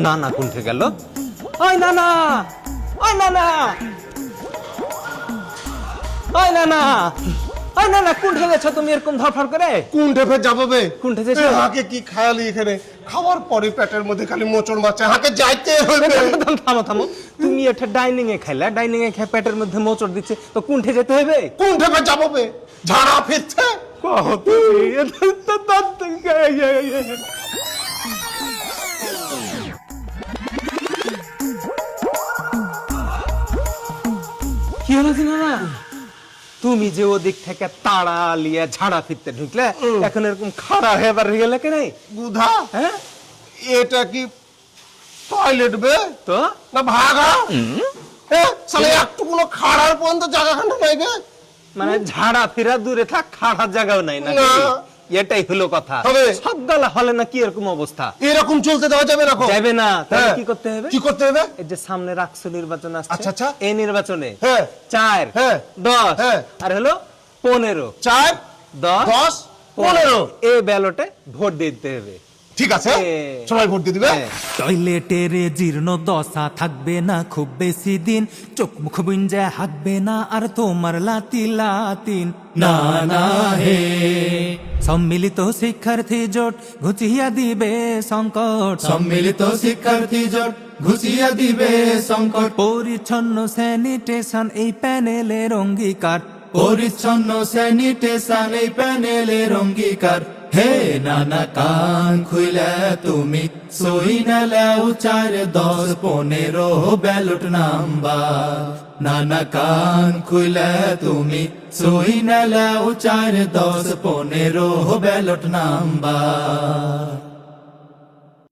না না কুণ্ঠে গেল। ওই না না, ওই না না, ওই না না, ওই না না, কুণ্ঠে গেছো তুমি এরকম ধরফর করে? কুণ্ঠে ফের যাবো বে? কুণ্ঠে যেছো? হাকে কি খায়ালি এখানে, খাওয়ার পরে পেটের মধ্যে খালি মোচড় মারছে, হাকে যাইতে হইবে। থামো থামো, তুমি এটা ডাইনিং এ খাইলা, ডাইনিং এ খেয়ে পেটের মধ্যে মোচড় দিচ্ছে, তো কুণ্ঠে যেতে হবে? কুণ্ঠে ফের যাবো বে? ঝাড়া ফিরছে। কি হলো না, তুমি যে ওদিক থেকে তাড়া লিয়ে ঝাড়া ফিরতে ঢুকলে, এখন এরকম খাড়া হয়ে গেলে কেন? বুধা, হ্যাঁ এটা কি টয়লেট বে তো না ভাগা? সালে একটু কোনো খাড়ার পর্যন্ত জায়গাখানটা নাই বে? মানে ঝাড়া ফিরা দূরে থাক, খাড়ার জায়গাও নাই না? এটাই হলো কথা। সব গালা হলে না কি এরকম অবস্থা? এরকম চলতে দেওয়া যাবে না? যাবে না। তাহলে কি করতে হবে? কি করতে হবে? এই যে সামনে রাকসু নির্বাচন আসছে, আচ্ছা আচ্ছা, এই নির্বাচনে 4 10 আর হলো 15, 4 10 15 এই ব্যালটে ভোট দিতে হবে। ঠিক আছে, সবাই ভোট দিয়ে দিবে। টয়লেটের জীর্ণ দশা থাকবে না খুব বেশি দিন, চোখ মুখ বিঞ্জা হাঁকবে না আর তোমার লাতি লাতিন। না না হে, সম্মিলিত শিক্ষার্থী জোট ঘুচিয়া দিবে সংকট, সম্মিলিত শিক্ষার্থী জোট ঘুচিয়া দিবে সংকট। পরিচ্ছন্ন স্যানিটেশন এই প্যানেলের অঙ্গীকার, পরিচ্ছন্ন স্যানিটেশন এই প্যানেলের অঙ্গীকার। হে নানা কান খুইলে তুমি সই নাও 4 10 15 ব্যালট নাম্বার। নানা কান খুইলে তুমি সই নাও 4 10 15 ব্যালট নাম্বার।